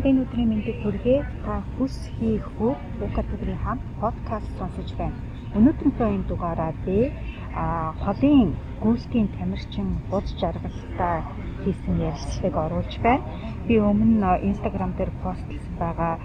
Танд энэ өдрийн мэндийг хүргэе. Та хүс хийх бүх категорийн хамт подкаст сонсож байна. Өнөөдрийнхөө энэ дугаараар би холын гүйцэтгэхийн тамирчин буд жаргалтай хийсэн ярилцлагыг оруулж байна. Би өмнө Instagram дээр постлсан байгаа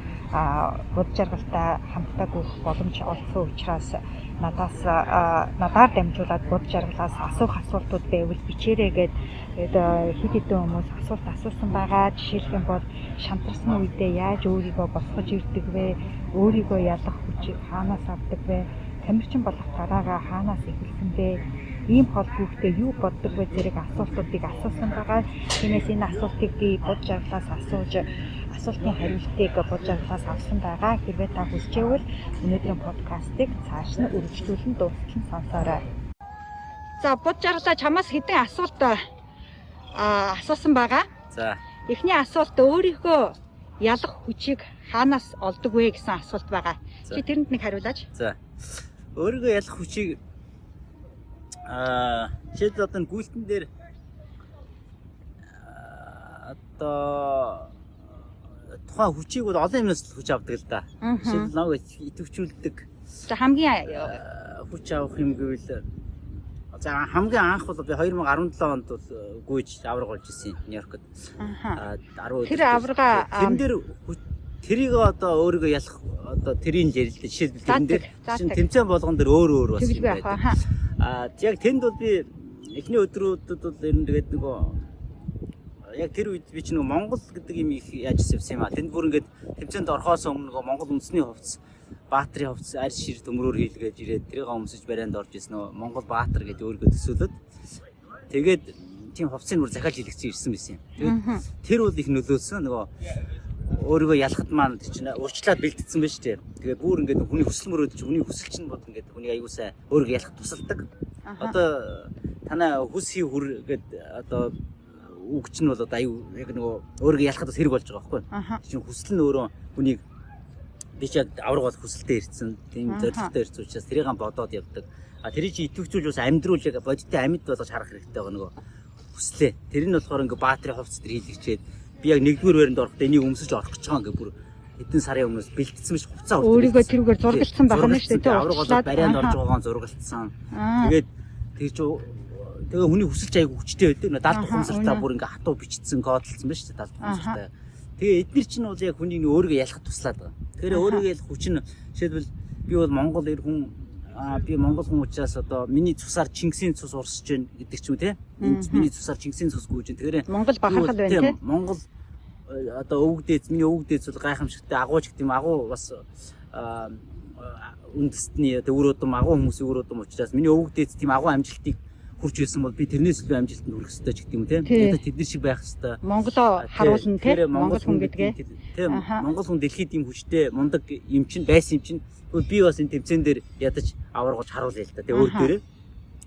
буд жаргалтай хамтдаа гүйх боломж олсон учраас надаар дамжуулаад буд жаргалаас асуух асуултууд байвал бичээрэй гэдэг хэд хэдэн хүмүүс асуулт асуусан байгаа. Жишээлх юм бол шантарсан үедээ яаж өөрийгөө босгож ирдэг вэ? Өөрийгөө ялах хүчийг хаанаас авдаг вэ? Тамирчин болох гараагаа хаанаас эхэлсэн бэ? Ийм хол хүүхдээ юу боддог вэ? Зэрэг асуултуудыг асуусан байгаа. Тиймээс энэ асуултыг би буд жаргалаас асууж асуултын хариултыг буд жаргалаас авсан байгаа. Хэрвээ та хүсчээвэл өнөөдрийн подкастыг цааш нь үргэлжлүүлэн дуустал нь сонсоорой. За буд жаргалаа чамаас хэдэн асуулт асуусан байгаа. За. Эхний асуулт өөрийнхөө ялах хүчийг хаанаас олдог вэ гэсэн асуулт байгаа. Чи тэрэнд нэг хариулаач. За. Өөрийгөө ялах хүчийг жишээлбэл одоо гүйлтэн дээр одоо тухайн хүчийг бол олон юмнаас хүч авдаг л да. Жишээлбэл нэг идэвхжүүлдэг. За хамгийн хүч авах юм гэвэл за хамгийн анх бол би 2017 онд бол гүйж авраг болж ирсэн Нью-Йоркод. 10 тэр аврага тэн дээр тэрийг одоо өөрийгөө ялах одоо тэрийн ярил л жишээлбэл тэн дээр чинь тэмцээн болгон дээр өөр бас юм байдаг. Яг тэнд бол би эхний өдрүүдэд бол ер нь тэгээд нөгөө яг тэр үед би чинь нөгөө Монгол гэдэг юм их яаж ирсэн юм а. Тэнд бүр ингээд тэмцээнд орохоос өмнө нөгөө Монгол үндэсний хувцас Баатарын хувцас арьс шир төмрөөр хийлгээд ирээд тэрийг өмсөж барианд орж ирсэн нөгөө Монгол Баатар гэдэг өөрийгөө төсөөлөд тэгээд тийм хувцсыг бүр захиалж илгэсэн ирсэн байсан юм. Тэгээд тэр бол их нөлөөлсөн нөгөө өөрийгөө ялахад маань чинь урьдчилаад бэлдсэн байна шүү дээ. Тэгээд бүр ингээд хүний хүсэл мөрөөдч хүний хүсэл чинь бод ингээд хүний аюусаа өөрийгөө ялах тусалдаг. Одоо танаа хүс хий хүр гэдэг одоо үг чинь бол одоо аюу яг нөгөө өөрийгөө ялахад бас хэрэг болж байгаа байхгүй. Чинь хүсэл нь өөрөө хүнийг би ч авраг бол хүсэлтэй ирсэн. Тийм зорилготой ирсэн учраас тэрийг бодоод явдаг. Тэрийг чи идэвхжүүлж бас амьдруул яг бодиттой амьд болгож харах хэрэгтэй байгаа нөгөө хүслээ. Тэр нь болохоор ингээд Баатарын хувцас дээр хийлгчээд би яг нэгдүгээр байранд орохдоо энийг өмсөж орох гэж байгаа ингээ бүр хэдэн сарын өмнөөс бэлтгэсэн биш хуцаа урт. Өөрийгөө тэрүүгээр зургалцсан байгаа юм шүү дээ. Авраг болоод барианд орж байгаагаа зургалцсан. Тэгээд тэр чи тэгээ хүний хүсэлж аяг хүчтэй байдаг. 70 тухамсартаа бүр ингээ хатуу бичсэн кодолцсон байна шүү дээ 70 тухамсартаа. Тэгээ эдгээр чинь бол яг хүнийг өөрийгөө ялахад туслаад байгаа. Тэгэхээр өөрийгөө ялах хүч нь жишээлбэл би бол Монгол эр хүн би Монгол хүн учраас одоо миний цусаар Чингисийн цус урсж гэн гэдэг ч юм те. Миний цусаар Чингисийн цус гүйж. Тэгэхээр Монгол бахархал байна те. Монгол одоо өвгдөөц миний өвгдөөц бол гайхамшигтай агууч гэдэг юм агуу бас үндэстний одоо өр удам агуу хүмүүсийн өр удам учраас миний өвгдөөц тийм агуу амжилтыг хүрч ирсэн бол би тэрнээс илүү амжилтанд хүрэх хэрэгтэй ч гэдэг юм те. Одоо тэдний шиг байх хэрэгтэй. Монголоо харуулна те. Монгол хүн гэдгээ. Тийм Монгол хүн дэлхийд ийм хүчтэй мундаг юм чинь байсан юм чинь би бас энэ тэмцээн дээр ядаж аваргаж харуулъя л та. Тэгээ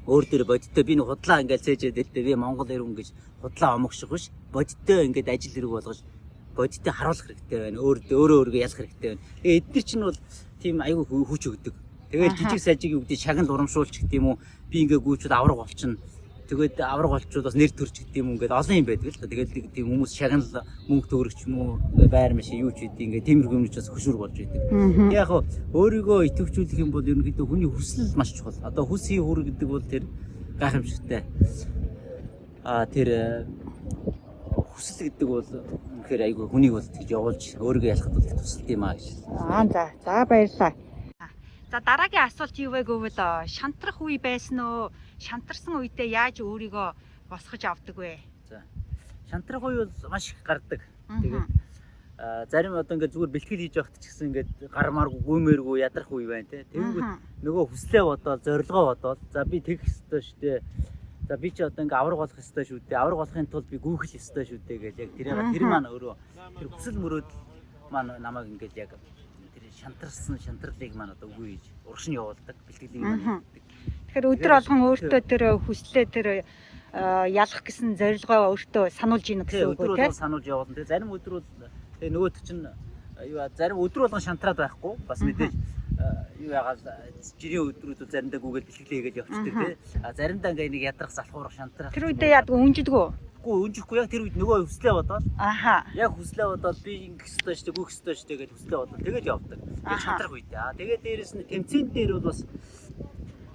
өөр дээр бодиттой би нэг худлаа ингээд цээжээд хэлдэг. Би Монгол ирүүн гэж худлаа омогших биш. Бодиттой ингээд ажил хэрэг болгож бодиттой харуулах хэрэгтэй байна. Өөрийгөө ялах хэрэгтэй байна. Тэгээ эдгээр чинь бол тийм аюу хүч өгдөг. Тэгээд жижиг сажиг юу гэдэг шагнал урамшуулч гэдэг юм уу би ингээ гүйчүүд авраг болчихно. Тэгээд авраг болчвол бас нэр төрч гэдэг юм уу ингээд олон юм байдаг л та. Тэгээд тийм хүмүүс шагнал мөнгө төгрөгч юм уу байр машин юу ч гэдэг ингээ тиймэрхүү юмч бас хөшүүр болж байдаг. Яг өөрийгөө идэвхжүүлэх юм бол ерөнхийдөө хүний хүсэл маш чухал. Одоо хүс хий хүр гэдэг бол тэр гайхамшигтай. Тэр хүсэл гэдэг бол үнэхээр айгүй хүнийг бол тэгж явуулж өөрийгөө ялахад бол тусалд юм аа гэж. За баярлалаа. За дараагийн асуулт юу вэ гэвэл шантрах үе байсан уу? Шантарсан үедээ яаж өөрийгөө босгож авдаг вэ? За. Шантрах үе бол маш их гардаг. Тэгээд зарим одоо ингээд зүгээр бэлтгэл хийж явахт ч гэсэн ингээд гармааргүй, гүймээргүй ядрах үе байна те. Тэнгүүд нөгөө хүслээ бодоод, зорилгоо бодоод за би тэгэх ёстой шүү дээ. За би чи одоо ингээд авраг болох ёстой шүү дээ. Авраг болохын тулд би гүйхэл ёстой шүү дээ гэж яг тэр маань өөрөө тэр хүсэл мөрөөдөл маань намайг ингээд яг шантралыг маань одоо үгүй хийж урагш нь явуулдаг бэлтгэлийг маань. Тэгэхээр өдөр болгон өөртөө тэр хүслээ тэр ялах гэсэн зорилгоо өөртөө сануулж ийн гэсэн үг үү те? Өдөр болгон сануулж явуулна. Тэгээ зарим өдөр бол тэгээ нөгөөт чинь юу зарим өдөр болгон шантраад байхгүй бас мэдээж юу яагаад жирийн өдрүүд заримдаа гүгэл бэлтгэлээ хийгээд явчихдаг те. Заримдаа ингээ нэг ядрах залхуурах шантрах. Тэр үедээ яадаг үнжидгүү. өгөхгүй өнжихгүй яг тэр үед нөгөө хүслээ бодоод Аха. яг хүслээ бодоод би ингэх ёстой шүү дээ, гүөх ёстой шүү дээ гэж хүслээ бодоод тэгээд явдаг. Тэгээд шантрах үед. Тэгээд дээрэс нь тэмцээн дээр бол бас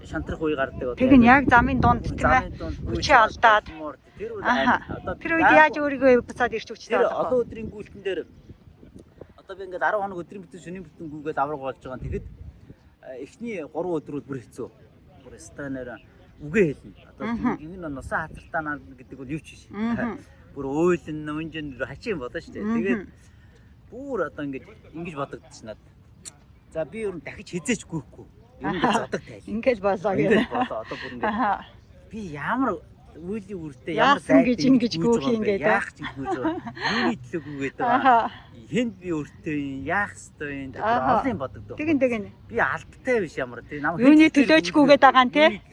шантрах үе гардаг. Тэг нь яг замын дунд тийм ээ. Хүчээ алдаад. Тэр үед одоо тэр үед яаж өөрийгөө буцаад ирч хүчтэй болох вэ? Одоо өдрийн гүйлтэн дээр одоо би ингээд 10 хоног өдрийн бүтэн шөнийн бүтэн гүгээд авраг болж байгаа. Тэгэхэд эхний 3 өдрүүд бүр хэцүү. Бүр станаар үгээ хэлнэ. Одоо энэ нусаа хатартаа гэдэг бол юу ч биш. Бүр ойлн нэмжин хачин бодоо шүү дээ. Тэгээд бүр одоо ингэж бодогдчих надад. За би ер нь дахиж хизээч гүйхгүй. Ер нь зодог тайл. Ингэж болоо гэх. Ингэж болоо. Одоо бүр ингэж би ямар үеийн үртэй ямар ингэж гүйх юм гээд яах ч гүйж байгаа. Юуны төлөг үгээд байгаа. Хэнд би өртөө яах ёстой юм. Олон бодогдоо. Тэгин. Би алдтай биш ямар тий. Намайг юуны төлөөчгүйгээд байгаа юм тий.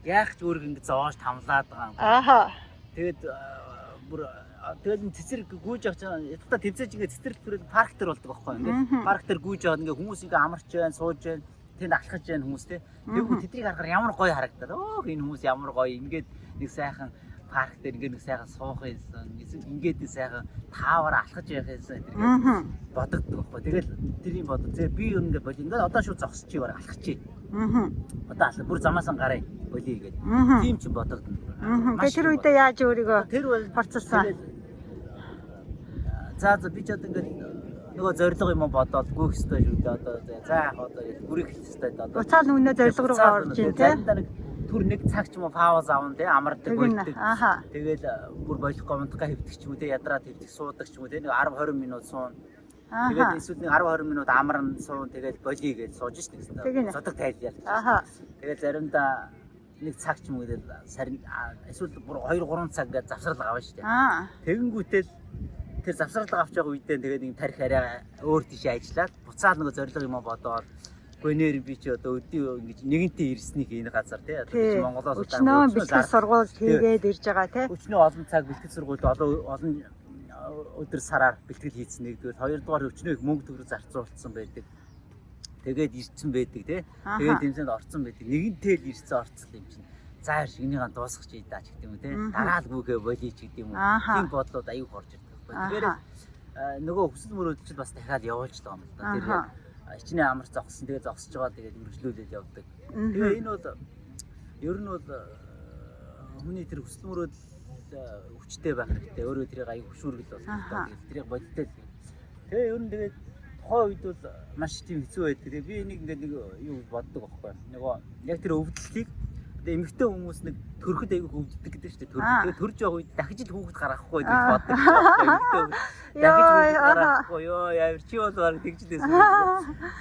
Яах ч өөрийг ингэ зоож тамлаад байгаа юм. Тэгээд бүр тэгээд цэцэр гүйж авч ядтаа тэмцээж ингэ цэцэрлэг төрөл парк дээр болдог байхгүй юу. Ингэ парк дээр гүйж аваад ингэ хүмүүс ингэ амарч байна, сууж байна. Тэнд алхаж байна хүмүүс тий. Тэгвэл тэднийг харахаар ямар гоё харагдаад. Энэ хүмүүс ямар гоё ингээд нэг сайхан парк дээр ингээд нэг сайхан суух юмсан. Ингээд нэг сайхан таавар алхаж явах юмсан гэдэг бодогддог байхгүй. Тэгэл тэрийг бодоо. Би ер нь ингээд ингээд одоо шууд зогсчих юм алхачих. Одоо алхах бүр замаасан гараа болий гэдэг. Тийм ч бодогдно. Тэгээ тэр үедээ яаж өөрийгөө тэр бол хорцолсон. За би ч одоо ингээд нөгөө зориг юм бодоод гүйх ёстой шүү дээ. Одоо за яг одоо бүрийг хэлэх ёстой одоо. Уцаал нүнэ зориг руугаа орж ийн тий. Түр нэг цаг ч юм уу пауз аван тий амардаг болдог. Тэгэл бүр болох гомдгоо хэвдэх ч юм уу тий ядраад хэвдэх суудаг ч юм уу тий нэг 10 20 минут суун. Тэгээд эсвэл нэг 10 20 минут амарн суун тэгээд болий гэж сууж шít гэсэн. Зодог тайлбар. Тэгээд заримдаа нэг цаг ч юм уу гэдэг сарин эсвэл бүр 2 3 цаг гэж завсрал авна шít. Тэгэнгүүтэл тэр завсрал авч байгаа үедээ тэгээд нэг тарих арай өөр тийш ажиллаад буцаад нөгөө зориг юм бодоод гонээр би ч одоо өдөө ингэж нэгэнтээ ирснийг энэ газар тий одоо Монголоос удаа бэлтгэл сургууль хийгээд ирж байгаа тий өчнөө олон цаг бэлтгэл сургууль олон өдөр сараар бэлтгэл хийсэн нэгдүгээр хоёрдугаар өчнөө их мөнгө төгрөг зарцуулсан байдаг тэгээд ирсэн байдаг тий тэгээд тэмцээнд орсон байдаг нэгэнтээ л ирсэн орцсон юм чинь зааш энийгээ дуусгах чи даа ч гэдэг юм уу тий дараал гүгээ болий ч гэдэг юм уу тийм бодлоод аюу хорж ирдэг. Тэгэхээр нөгөө хүсэл мөрөөдөл бас дахиад явуулж байгаа юм л да. Тэр хичнээн амар зогссон. Тэгээ зогсож байгаа. Тэгээд үргэлжлүүлээд явдаг. Тэгээ энэ бол ер нь бол хүний тэр хүсэл мөрөөдөл хүчтэй байх хэрэгтэй. Өөрөө тэрийг аяг хөшүүргэл бол тэгээд тэрийг бодтой. Тэгээ ер нь тэгээд тухайн үед бол маш тийм хэцүү байдаг. Тэгээ би энийг ингээд нэг юу боддог байхгүй. Нөгөө яг тэр өвдөлтийг эмэгтэй хүмүүс нэг төрөхөд аяг хөвддөг гэдэг шүү дээ. Тэгээд төрж байгаа үед дахиж л хүүхэд гаргахгүй гэж боддог. Дахиж хүүхэд гаргахгүй ёо яавар чи бол баг тэгжлээс.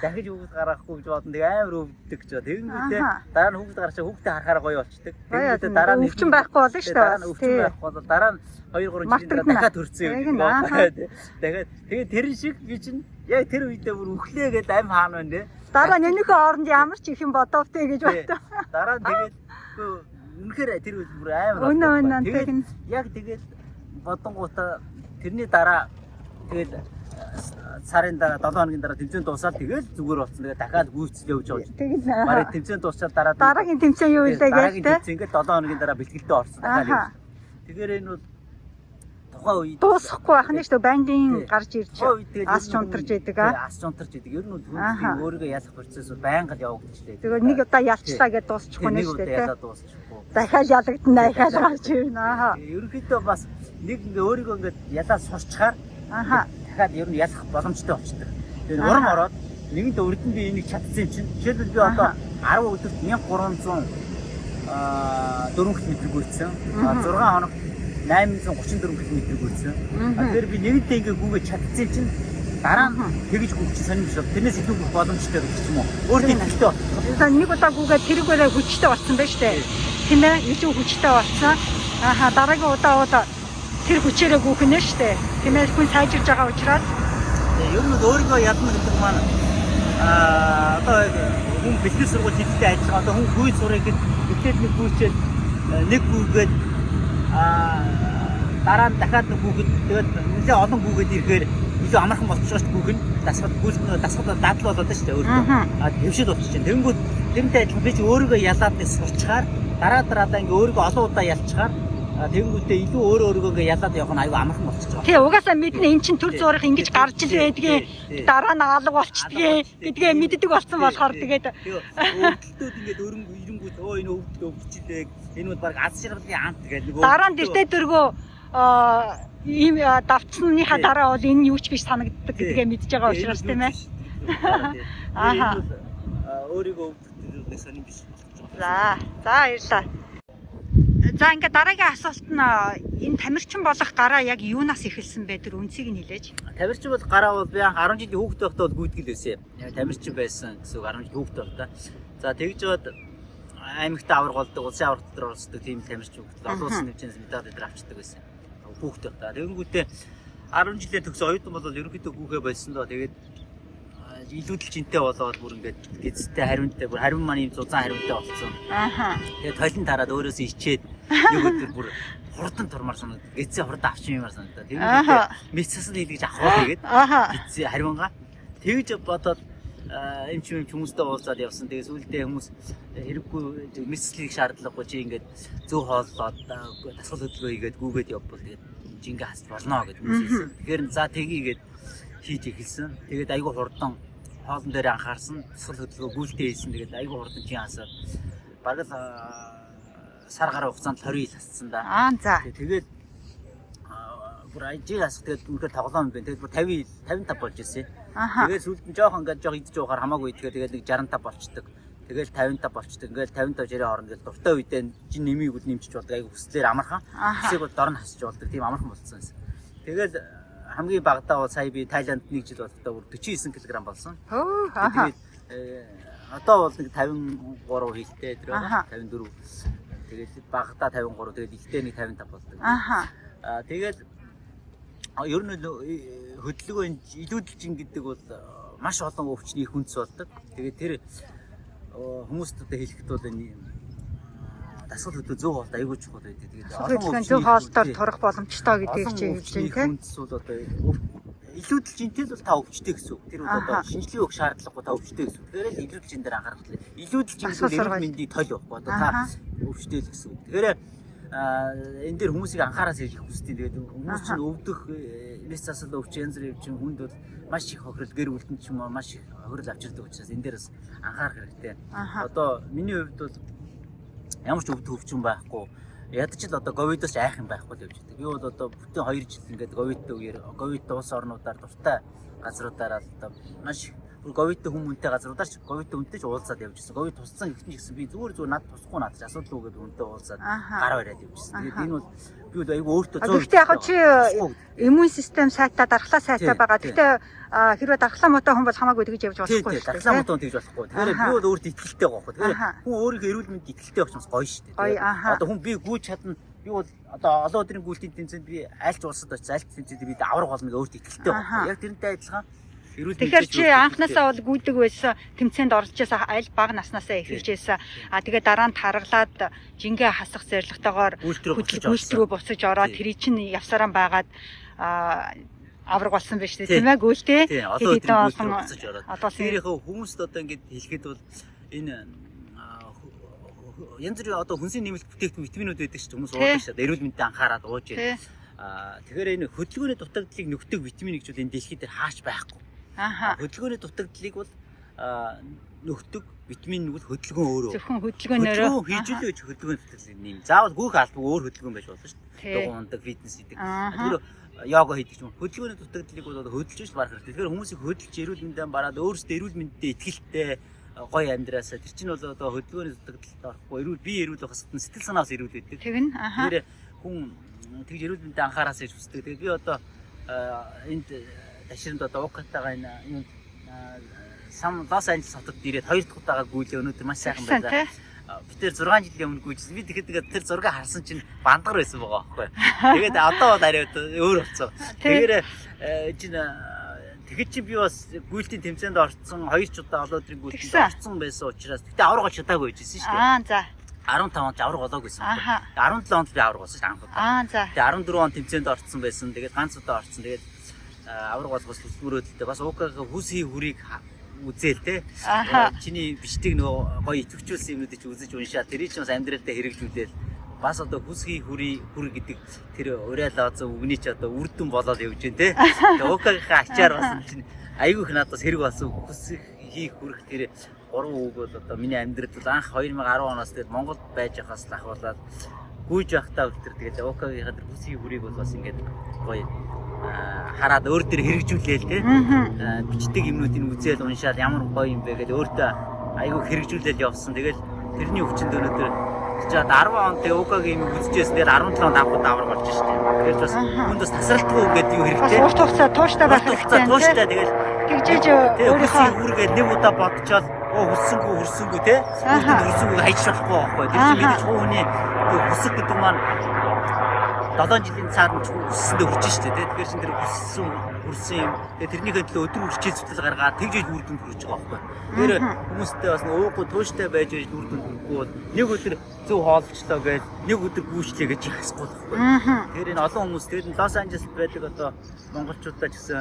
Дахиж хүүхэд гаргахгүй гэж бодсон. Тэг амар өвддөг гэж. Тэгэнгүүтээ дараа нь хүүхэд гаргачаа хүүхдээ харахаар гоё болчдөг. Тэгэнгүүтээ дараа нь өвчин байхгүй болно шүү дээ. Дараа нь өвчин байхгүй бол дараа нь 2 3 жилийн дараа дахиад төрсөн юм байна. Тэгээд тэр шиг би чинь яг тэр үедээ бүр өглөөгээд амь хаана байна те. Дараа нь энэхүү оронд ямар ч их юм бодовтэй гэж бодлоо. Дараа нь тэгээд үнэхээр тэр үед бүр амар тэгээд яг тэгээд бодонгуудаа тэрний дараа тэгээд сарын дараа 7 хоногийн дараа тэмцээн дуусаад тэгээд зүгээр болсон. Тэгээд дахиад гүйцэл явж байгаа юм. Тэгээд барыг тэмцээн дуусаад дараагийн тэмцээн юу вэ гэдэг. Дараагийн тэмцээн ингээд 7 хоногийн дараа бэлтгэлтэй орсон. Дахиад. Тэгэхээр энэ бол тухайн үед дуусахгүй байх нь шүү дээ. Бангийн гарч ирж ас чунтарч идэг аа. Ас чунтарч идэг. Ер нь хүн өөрийгөө ялах процесс бол байнга л явагдчихлээ. Тэгээд нэг удаа ялчлаа гэдээ дуусчихгүй нэ шүү дээ. Ялаад дуусчихгүй. Дахиад ялагдана дахиад гарч ирнэ. Ерөнхийдөө бас нэг ингээ өөрийгөө ингээ ялаад сурчхаар дахиад ер нь ялах боломжтой болчихдог. Тэгээд урам ороод нэгэнт өрдөн би энийг чадсан юм чинь. Жишээлбэл би одоо 10 өдөрт 1300 4 км гүйцсэн. 6 хоног 834 км гүйцсэн. Тэгэхээр би нэгэнтээ ингээ гүйгээ чадсан чинь дараа нь тэгж гүйчих сонирм шүү. Тэрнээс илүү гүйх боломжтой гэх юм уу? Өөртөө хүчтэй болсон. Нэг удаа гүйгээ тэргээрээ хүчтэй болсон байж тээ. Тийм ээ, илүү хүчтэй болсон. Дараагийн удаа бол тэр хүчээрээ гүйх нэ шүү дээ. Тийм ээ, хүн сайжирж байгаа учраас ер нь өөрийгөө ядна гэдэг маань одоо хүн бэлтгэл сургууль хийхдээ ажиллах одоо хүн гүйж сурах гэдэг итэл нэг гүйчээд нэг гүйгээд дараа нь дахиад нэг гүйгээд тэгээд нэлээ олон гүйгээд ирэхээр илүү амархан болчихж байгаа гүйх нь дасгал дадал болоод шүү дээ өөртөө хэвшил болчих чинь тэнгүүд тэрнтэй адилхан би ч өөрийгөө ялаад нэг сурчхаар дараа ингээ өөрийгөө олон удаа ялчхаар Тэгэнгүүтээ илүү өөрөөгөө ингээ ялаад явах нь аюу амархан болчихж байгаа. Тий, угаасаа мэднэ эн чин төр зурах ингэж гарч ил байдгийг дараа нь алга болчдгийг гэдгээ мэддэг болсон болохоор тэгээд өвдөлтүүд ингээд ирэнгүүт энэ өвдөлт өвдчихлээ. Энэ бол баг аз жаргалын ант гэдэг нэг дараа нь тэртээ дөргөө ийм давтсныхаа дараа бол энэ юу ч биш санагддаг гэдгээ мэдж байгаа учраас тийм ээ. Ааха. Өөрийгөө өвдөлтөд сонирн биш болчихж За байгаа. баярлалаа. За ингээ дараагийн асуулт нь энэ тамирчин болох гараа яг юунаас эхэлсэн бэ? Тэр үнцгийг нь хэлээч. Тамирчин бол гараа бол би 10 жилийн хүүхэд байхдаа бол гүйтгэл байсан. Тамирчин байсан гэсэн 10 жилийн хүүхэд байхдаа. За тэгж бод аймагт авраг болдог, улсын авраг дотор оролцдог тийм тамирчин хүүхэд олон улсын хэмжээс медаль дээр авчдаг байсан. Хүүхэд байхдаа. Тэгэнгүүтээ 10 жилээр төгсөн оюутан бол ерөнхийдөө гүүхээ болсон доо. Тэгээд илүүдэл жинтэй болоод бүр ингээд гизтэй хариунтай бүр хариун маань юм зузаан хариунтай болсон. Ааха. Тэгээд толин тараад өөрөөсөө ичээд нэг өдөр бүр хурдан турмаар санаад гизээ хурдан авчихмаар санагдаа. Тэгээд мэцэс нь хийлгэж авах тэгээд гизээ хариунгаа тэгж бодоод эм ч хүмүүстэй уулзаад явсан. Тэгээд сүүлдээ хүмүүс хэрэггүй мэцэслийг шаардлагагүй чи ингээд зөв хооллоод дасгал хөдөлгөөн хийгээд гүүгээд явбал тэгээд жингээ хасч болно гэдэг хүмүүс хэлсэн. Тэгэхээр за тгийгээд хийж эхэлсэн. Тэгээд айгүй хурдан хоолн дээр анхаарсан. Дасгал хөдөлгөөн гүйлтээ хийсэн. Тэгээд айгүй хурдан чи хасаад бараг сар гаруй хугацаанд 20 ил хассан да. За. Тэгээд бүр ажиг хасах тэгээд үнэхээр тоглоом байна. Тэгээд бүр 50 ил 55 болж ирсэн. Тэгээд сүүлд нь жоохон ингээд жоох идэж уугаар хамаагүй тэгээд нэг 65 болчдөг. Тэгэл 55 болчдөг. Ингээл 55 60 хооронд ингээл дуртай үедээ жин нэмийг үл нэмчих болдог. Айгу хүслээр амархан. Хэсэг бол дор нь хасч болдог. Тийм амархан болсон юм. Тэгэл хамгийн багадаа бол сая би Тайланд 1 жил болтоо бүр 49 кг болсон. Тэгээд одоо бол нэг 53 хилтэй тэр байна. 54. Тэгээд багадаа 53. Тэгээд ихтэй нэг 55 болдог. Тэгээд ер нь хөдөлгөөн илүүдэлчин гэдэг бол маш олон өвчний хүнс болдог. Тэгээд тэр хүмүүст одоо хэлэхэд бол энэ дасгал хөдөлгөөн зөв хоолтой айгүй чухал байдаг. Тэгээд олон зөв хоолтоор турах боломжтой гэдгийг чинь хэлж байна тийм. Хүнс бол одоо илүүдэлжинтэй бол та өвчтэй гэсэн үг. Тэр бол одоо шинжилгээ өгөх шаардлагагүй та өвчтэй гэсэн үг. Тэгэхээр илүүдэлжин дээр анхаарах хэрэгтэй. Илүүдэлжин гэдэг мэндийг тойл явахгүй одоо та өвчтэй л гэсэн үг. Тэгэхээр энэ дээр хүмүүсийг анхаараас ирэх хүсдэг. Тэгээд хүмүүс чинь өвдөх нэс засал өвч янз бүрийн чинь хүнд бол маш их хохирол гэр бүлтэнд ч юм уу маш их хохирол авчирдаг учраас энэ дээрээс анхаарах хэрэгтэй. Одоо миний хувьд бол ямар ч өвдөх өвчин байхгүй. Ядаж л одоо ковидоос айх юм байхгүй л явж байдаг. Би бол одоо бүтэн 2 жил ингээд ковидтэй үеэр ковид улс орнуудаар дуртай газруудаараа одоо маш ковидтэй хүмүүнтэй газруудаар ч ковидтэй хүнтэй ч уулзаад явж ирсэн. Ковид туссан гэсэн би зүгээр над тусахгүй надад асуудал үгээд хүнтэй уулзаад гар бариад явж ирсэн. Тэгээд энэ бол би бол айгүй өөртөө зөө. Гэхдээ яг чи иммун систем сайтаа дархлаа сайтай байгаа. Гэхдээ хэрвээ дархлаа муутай хүн бол хамаагүй тэгж явж болохгүй шүү дээ. Дархлаа муутай тэгж болохгүй. Тэгэхээр би бол өөртөө итгэлтэй байгаа байхгүй. Тэгэхээр хүн өөрийнхөө эрүүл мэнд итгэлтэй байх юмс гоё шүү дээ. Одоо хүн би гүйж чадна. Би бол одоо олон өдрийн гүйлтийн тэмцээнд би альч улсад очиж альч тэмцээнд би авраг болно гэж өөртөө итгэлтэй байхгүй. Яг тэрнтэй адилхан тэгэхээр чи анхнаасаа бол гүйдэг байсан тэмцээнд орж байсан аль бага наснаасаа эхэлж байсан. Тэгээд дараа нь таргалаад жингээ хасах зорилготойгоор гүйтрүү буцаж ороод тэр чинь явсараа байгаад авраг болсон байж тээ тийм ээ гүйлтэй. Тэгээд олон буцаж ороод. Тэрийнхээ хүмүүст одоо ингэж хэлэхэд бол энэ янз бүрийн одоо хүнсийн нэмэлт бүтээгдэхүүн витаминууд байдаг ч хүмүүс ууж шээ. Эрүүл мэндэд анхаарал ууж байна. Тэгэхээр энэ хөдөлгөөний дутагдлыг нөхдөг витамин гэж бол энэ дэлхий дээр хаач байхгүй. Хөдөлгөөний дутагдлыг бол нөхдөг витамин бол хөдөлгөөн өөрөө. Зөвхөн хөдөлгөөнөөрөө хийжүүлээ гэж хөдөлгөөний дутагдлыг нэм. Заавал гүйх албагүй өөр хөдөлгөөн байж болно шүү дээ. Дугуйндаг, фитнес хийдэг. Тэр йога хийдэг юм. Хөдөлгөөний дутагдлыг бол хөдөлж ш барах хэрэгтэй. Тэгэхээр хүмүүсийг хөдөлж эрүүл мэндээр бараад өөрсдөө эрүүл мэндэд итгэлтэй гоё амьдраасаа тэр чинь бол одоо хөдөлгөөний дутагдлалд орохгүй эрүүл бие эрүүл байх хэвээр сэтгэл санаас эрүүл байдаг. Тэгнь. Тэгэхээр хүн тэгж эрүүл мэндэд анхаараас ирж хүсдэг. Тэгээд би одоо энд таширанд одоо укатагаа энэ юм Лос Анжелес хотод ирээд 2 дахь удаага гүйлээ өнөөдөр маш сайхан байлаа. Би тэр 6 жилийн өмнө гүйжсэн. Би тэгэхэд тэр зураг харсан чинь бандгар байсан байгаа байхгүй. Тэгээд одоо бол арай өөр болцсон. Тэгэхээр чи би бас гүйлтийн тэмцээнд орцсон 2 ч удаа олон өдрийн гүйлтэнд орцсон байсан учраас тэгтээ авраг чадаагүй байжсэн шүү дээ. За. 15 онд авраг болоогүйсэн. 17 онд би авраг болсон шүү дээ анх удаа. Тэгээ 14 онд тэмцээнд орцсон байсан. Тэгээд ганц удаа орцсон. Тэгээд авраг болгоос төсмөрөөдөлтэй бас уугаага хүсийн хүрийг үзээл те. Чиний бичдэг нөгөө гоё итвчүүлсэн юмнуудыг чи үзэж уншаад тэрийг ч бас амьдралдаа хэрэгжүүлээл бас одоо хүсхий хүр гэдэг тэр уриалаа зов өгний ч одоо үрдэн болоод явж байна те. Тэгээ укагийн ачаар бас чинь айгүйх надаас хэрэг болсон хүсхий хүрх тэр 3 үг бол одоо миний амьдралд бол анх 2010 оноос тэгээд Монголд байж байхаас ахуулаад гүйж байхдаа өтер тэгээд укагийн тэр хүсхий хүрийг бол бас ингээд гоё хараад өөр дээр хэрэгжүүлээл те. Бичдэг юмнуудыг үзээл уншаад ямар гоё юм бэ гэдэг өөртөө айгүй хэрэгжүүлээл явсан. Тэгээд тэрний өвчнөд өнөөдөр чад 10 он тэгээ укагийн юм үзчихсэн. Тэгээд 17 онд авах давар болж штэ. Тэгээд бас хүнд бас тасралтгүй гэдэг юу хэрэгтэй. Урт хугацаа тууштай байх хэрэгтэй. Тууштай тэгээд тэгжээж өөрийнхөө үргээд нэг удаа бодчихоод хөрсөнгөө те. Хөрсөнгөө хайж болохгүй байхгүй. Тэр чинь мэдээж хүний хүсэг гэдэг маань 7 жилийн цаад хүссэндээ хүрч штэ те. Тэгэхээр чинь тэр хүрсэн юм. Тэгээ тэрнийхээ төлөө өдөр үрчил зүтгэл гаргаад тэгжээж үрдэнд хүрч байгаа байхгүй. Тэр хүмүүстэй бас уухгүй тууштай байж үрдэнд хүрэхгүй бол нэг өдөр зөв хоолчлоо гэж нэг өдөр гүйчлээ гэж яхахгүй байхгүй. Тэр энэ олон хүмүүс тэр нь Лос Анжелест байдаг одоо монголчуудаа ч гэсэн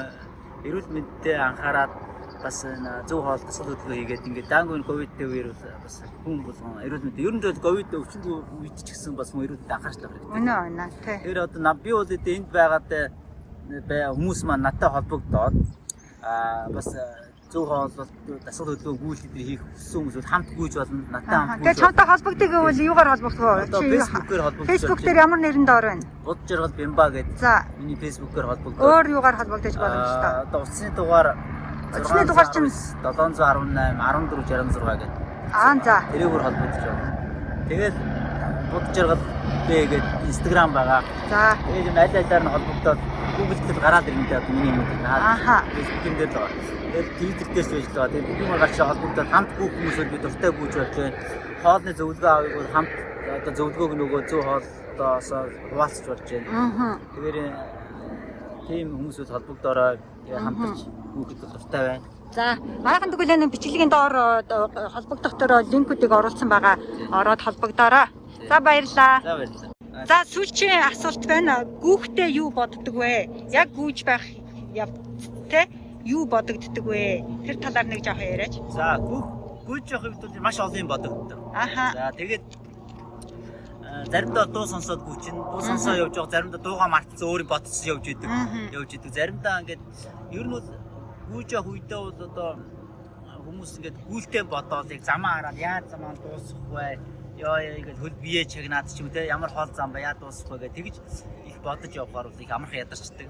эрүүл мэндэд анхаарад бас зөв хоол тасгал хөдөлгөөн хийгээд ингээд даангүй ковидтэй үеэр бас хүн болгон эрүүл мэнд ер нь бол ковид өвчнөд үед ч гэсэн бас хүн эрүүл мэнд анхаарчлаа хэрэгтэй. Үнэ тий. Тэр одоо би бол энд байгаад хүмүүс маань надтай холбогдоод бас зөв хоол тасгал хөдөлгөөн гүйлт хийх хүссэн хүмүүс бол хамт гүйж болно надтай хамт. Тэгээд чамтай холбогдох гэвэл юугаар холбогдох вэ? Facebook-ээр холбогдож. Facebook дээр ямар нэрэнд орно? Бод жаргал Бямба гэдэг. За. Миний Facebook-ээр холбогдож. Өөр юугаар холбогдож боломжтой? Одоо утасны дугаар Утасны дугаар чинь 718 1466 гэдэг. За. Тэрээр холбогдож байна. Тэгээд бод жаргал бэ гэдэг Instagram байгаа. За. Тэгээд энэ аль алиар нь холбогдоод Google дээр гараад ирэндээ одоо миний юм байна. Facebook дээр л байгаа. Тэгээд Twitter дээрс байж байгаа. Тэгээд бүгд юм гарч холбогдоод хамт гүйх хүмүүсээр би дуртай гүйж болж байна. Хоолны зөвлөгөө авах бол хамт одоо зөвлөгөөг нөгөө зөв хоолтоос хуваалцж болж байна. Тэгэхээр тийм хүмүүсүүд холбогдороо хамтарч гүйхэд дуртай байна. За, маргаан тэгвэл бичлэгийн доор холбогдох төрөө линкүүдийг оруулсан байгаа. Ороод холбогдороо. За баярлалаа. За баярлалаа. За сүүлчийн асуулт байна. Гүүхтэй юу боддог вэ? Яг гүйж байх те юу бодогддог вэ? Тэр талаар нэг жоох яриач. За гүйж явах үед маш олон юм бодогддог. За тэгээд заримдаа дуу сонсоод гүйчин, дуу сонсоо явж байгаа, заримдаа дуугаа мартсан өөрийн бодсон явж идэг. Заримдаа ингээд ер нь бол гүйж явах үедээ бол одоо хүмүүс ингээд гүйлтэй бодоод яг замаа хараад яаж замаа дуусах вэ? Яа ингэж хөл бие чагнаад ч юм те ямар хоол зам ба яа дуусах вэ гэж тэгж их бодож явахаар бол их амархан ядарчдаг.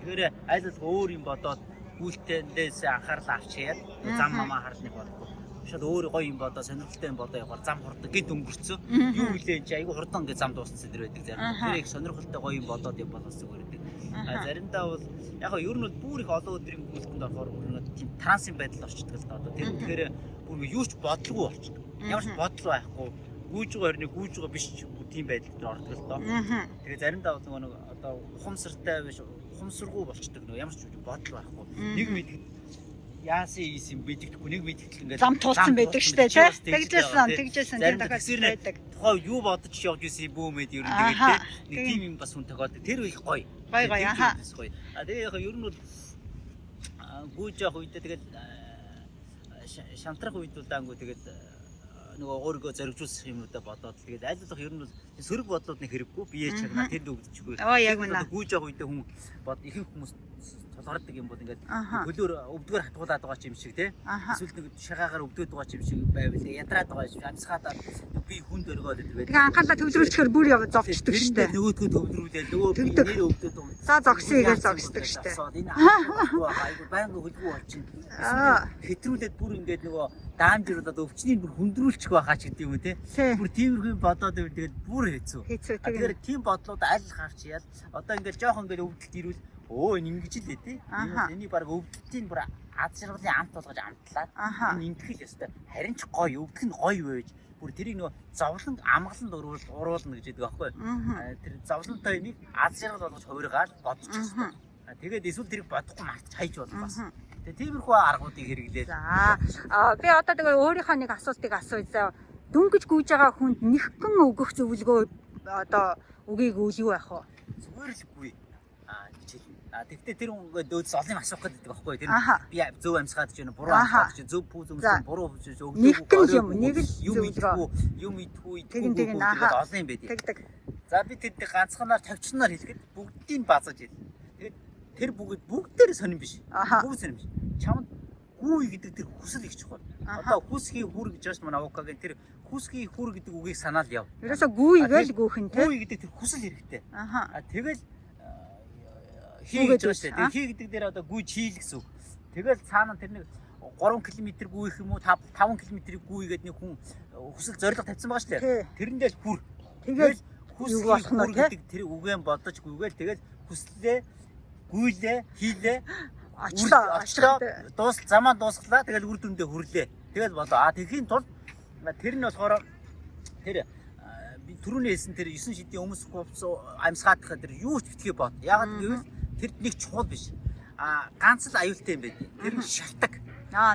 Тэгэхээр аль болох өөр юм бодоод гүйлтэндээс анхаарал авчиад зам мамаа харж нэг бодохгүй. Шууд өөр гоё юм бодоо сонирхолтой юм бодоо явахаар зам хурдаг гэд өнгөрцөө. Юу үлээн чи айгу хурдан гэж зам дууссан дэр байдаг зарим. Тэр их сонирхолтой гоё юм бодоод явбалаас зүгээр байдаг. Заримдаа бол яг нь ер нь бүр их олон өдрийн гүйлтэнд орохоор тийм трансын байдал орчдөг л да. Одоо тэр тэгэхээр бүр юу ч бодлого болчихдог. Ямар ч бодлого байхгүй. Гүйж байгаа хэрнээ гүйж байгаа биш тийм байдал дээр ордог л доо. Тэгээ заримдаа бол нөгөө одоо ухамсартай биш ухамсаргүй болчдөг нөгөө ямар ч бодол байхгүй. Нэг мэдээ яасан юм мэддэхгүй нэг мэдээлэл ингээд зам туулсан байдаг штэ тий. Тэгжсэн тийм дахиад байдаг. Тухай юу бодож явж исэн бөөмэд ер нь тэгээд нэг тийм юм бас хүн тохиолдог. Тэр их гоё. Гоё. Тэгээ яг ер нь бол гүйж явах үедээ тэгээд шантрах үед бол даангу тэгээд нөгөө өөрийгөө зоригжуулах юмудаа бодоод тэгээд аль болох ер нь бол сөрөг бодлоод нэг хэрэггүй бие чагнаа тэнд өгдөжгүй. Яг үнэ. Гүйж явах үедээ хүн ихэнх хүмүүс тулгардаг юм бол ингээд хөлөөр өвдгөр хатгуулаад байгаа юм шиг тий. Эсвэл нэг шагаагаар өвдөд байгаа юм шиг байвал ядраад байгаа юм шиг амсгаадаад би хүнд өргөөл гэдэг. Тэгээ анхаалаа төвлөрүүлчихээр бүр зовчдөг штэ. Нөгөөдгөө төвлөрүүлээ нөгөө нэр өвдөд. За зогсъё гэж зогсдог штэ. Энэ айгу баян хөлгүй болчихно. Хэтрүүлээд бүр ингээд нөгөө даамжруулаад өвчнийг бүр хүндрүүлчих байхаа ч гэдэг юм уу тий. Бүр тиймэрхүү бодоод байвал тэгээд бүр хэцүү. Тэгэхээр тийм бодлоод аль харчяал одоо ингээд жоохон ингээд өвдөлт ирвэл энэ ингэж л дээ тий. Энийг баг өвдөлтийн бүр аз жаргалын амт болгож амтлаад энэ ингэх л ёстой. Харин ч гоё өвдөх нь гоё байж бүр тэрийг нөгөө зовлон амгаланд уруулна гэж яддаг байхгүй. Тэр зовлонтой энийг аз жаргал болгож хувиргаад бодчих ёстой. Тэгээд эсвэл тэрийг бодохгүй мартаж хайж болно бас. Тэгээ тиймэрхүү аргуудыг хэрэглээд. За би одоо тэгээ өөрийнхөө нэг асуултыг асууя. Дөнгөж гүйж байгаа хүнд нэхгэн өгөх зөвлөгөө одоо үгийг үл юу байх вэ? Зүгээр л үгүй. Хичээл. Тэгтээ тэр өөдөөс олон юм асуух гэдэг байхгүй тэр Аха. би зөв амьсгаад гэж байна буруу Аха. амьсгаад гэж зөв пүүз За. өмсөн буруу пүүз Нэг гэн юм, нэг л юм зөвлөгөө. юм идэхгүй Тэгин, идэхгүй аха. гэдэг олон юм байдаг. Тэгдэг. За би тэдний ганцханаар тавьчнаар хэлэхэд бүгдийг базаж ил. Тэгээд тэр бүгдээр сонирн биш. Аха. Бүгд сонирн биш. Чамд гүй гэдэг тэр хүсэл их чухал. Аха. Одоо хүсгийн хүр гэж байна манай авокагийн тэр хүсгийн хүр гэдэг үгийг санаал яв. Ерөөсө гүйгээл гүйхэн те. Гүй гэдэг тэр хүсэл хэрэгтэй. Аха. Тэгэл хий Гүйгээд гэж байна шүү үз, дээ. Тэр хий гэдэг дээр одоо гүй чийл гэсэн үг. Тэгэл цаана тэр нэг 3 км гүйх юм уу 5 км гүйгээд нэг хүн хүсэл зориг тавьсан байгаа шүү Тий. дээ. Тэрэндээс хүр. Тэгэл хүсэл болох нь хүр те. гэдэг тэр үгэн бодож гүйгээл тэгэл хүслээ гүйлээ хийлээ Очлоо. замаа дуусглаа тэгэл үр дүндээ хүрлээ. Тэгэл болоо. Тэгэхийн тулд тэр нь болохоор тэр би түрүүний хэлсэн тэр 9 шидийн өмс хувцс амьсгаадах тэр юу ч битгий бод. Ягаад гэвэл тэр нэг чухал биш. Ганц л аюултай юм байд. Тэр нь шалтак.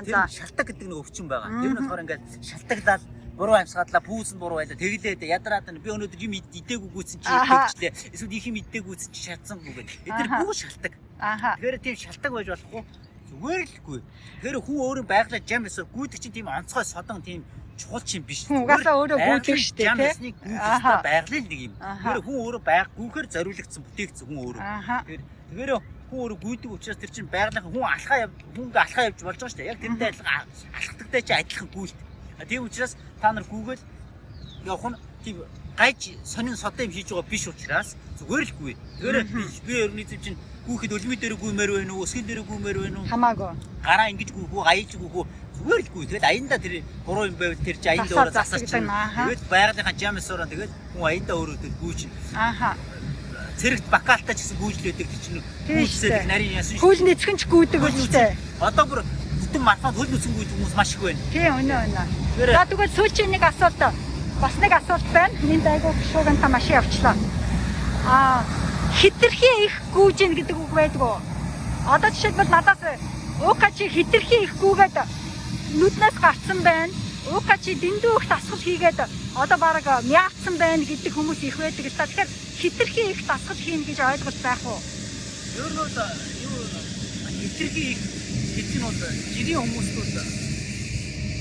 Тэр За. шалтак гэдэг нэг өвчин байгаа. Тэр нь болохоор ингээд шалтаглал буруу амьсгадлаа, пүүс нь буруу байлаа. Тэглээд ядраад би өнөөдөр юм идээгүй гүйсэн чи идэгчлээ. Эсвэл их юм идээгүйсэн чи шатсангүй гэдэг. Эдгээр бүх шалтак. Аха. Тэгэхээр тийм шалтак байж болохгүй. Зүгээр лгүй. Тэгэхээр хүн өөрөө байглаа жам эсвэл гүйдэг чинь тийм онцгой содон тийм чухал чинь биш. Хүн угаасаа өөрөө гүйдэг шүү дээ, Жам тий? ясныг гүйдэг байглал нэг юм. Аха. Тэгэхээр хүн өөрөө гүйхээр зориулагдсан бүтээгдсэн хүн өөрөө. Аха. Тэгэхээр хүн өөрөө гүйдэг учраас тэр чинь байгалийнхаа хүн хүнгээ алхаа явж болж байгаа шүү дээ. Яг тэрнтэй адилхан алхахдагтай чи адилхан гүйлт. Тийм учраас та нар гүйгээл явах нь тийм гайж сонин содон юм хийж байгаа биш учраас зүгээр л гүй. Тэгэхээр би ерний зөв чинь гүйхэд өлмий дээр гүймээр байна уу, өсгөл дээр гүймээр байна уу? Хамаагүй. Гараа ингэж гүйх үү, аяж гүйх үү? Зүгээр л гүй. Тэгэл аяндаа тэр буруу юм байвал тэр чи аяндаа өөрөө засарч. Тэгээд байгалийнхаа жамсороо тэгээд хүн аяндаа өөрөө тэр гүйч. Аха. Цэрэгт бакаалтаа ч гэсэн гүйжлээдэг тэр чинь гүйцсэл нарийн ясан шүү. Хөл нэцгэн ч гүйдэг үстэй. Одоо бүр бүтэн марафон хөл нүцэн гүйдэг хүмүүс маш их байна. Тийм өнөө. За тэгвэл сүүлийн нэг асуулт бас нэг асуулт байна. Миний дайгуу гişүүгэн та машин явчлаа. Хитрхи их гүйж ийн гэдэг үг байдгүй. Одоо жишээлбэл надаас уука чи хитрхи их гүйгээд нүднээс гарцсан байна. Уука чи дэндүү их тасгал хийгээд одоо баг мяатсан байна гэдэг хүмүүс их байдаг л та. Тэгэхээр хитрхи их тасгал хийн гэж ойлголт байх уу? Ер нь бол юу хитрхи их гэж нь бол жирийн хүмүүст бол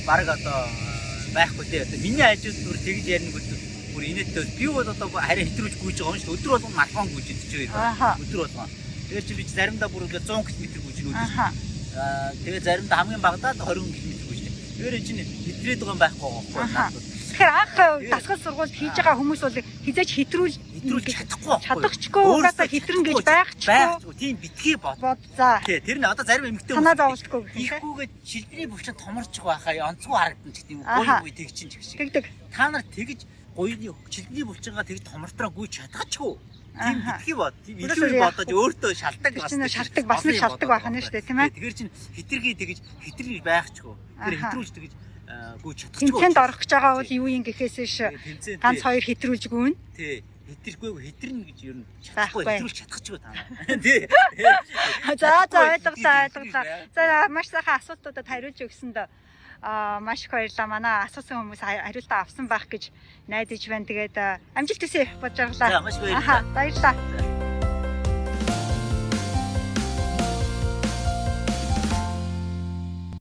баг одоо байхгүй дээ. Одоо миний ажил бүр тэгж ярина гэж бүр инээдтэй. Би бол одоо харин хэтрүүлж гүйж байгаа юм шүү. Өдөр болгон марафон гүйж идэж байгаа. Өдөр болгон. Тэгэхээр чи би заримдаа бүр 100 км гүйж өдөр. Тэгээ заримдаа хамгийн багадаа 20 км гүйж. Тэгэхээр чинь хэтрээд байгаа юм байхгүй байхгүй. Тэгэхээр анх дасгал сургуульд хийж байгаа хүмүүс бол хизээч хэтрүүлж чадахгүй байхгүй. Чадахгүй угаасаа хэтрэн гэж байхгүй. Тийм битгий бод. За. Тий, тэр нь одоо зарим эмэгтэй санаа зовлтгүй гэх юм. Ихгүйгээд шилбэрийн бөвчөнд томорч байгаа онцгой харагдан ч гэдэг юм. Гоё үе тэгчин ч гэх шиг. Тэгдэг. Та нар тэгж гоёны шилбэрийн бөвчөнгөө тэгж томортроо гүйж чадчихгүй. Тийм битгий бод. Тийм илүү бодож өөртөө шалтгаан бас нэг шалтгаан байх нь шүү дээ, тийм ээ. Тэгэхээр чинь хитрхи тэгж хитрхи байхчгүй. Тэр хэтрүүлж тэгж гүйж чадчихгүй. Тэмцээнд орох гэж байгаа бол юу юм гэхээс ш ганц хоёр хэтрүүлж гүн. Тий. Хитрхгүйг хитрнэ гэж ер нь чадахгүй хэтрүүлж чадчихгүй та нар. Тий. За ойлголоо. За маш сайхан асуултуудад хариулж өгсөнд маш их баярлалаа. Манай асуусан хүмүүс хариултаа авсан байх гэж найдаж байна. Тэгээд амжилт хүсье бодж баярлалаа. баярлалаа.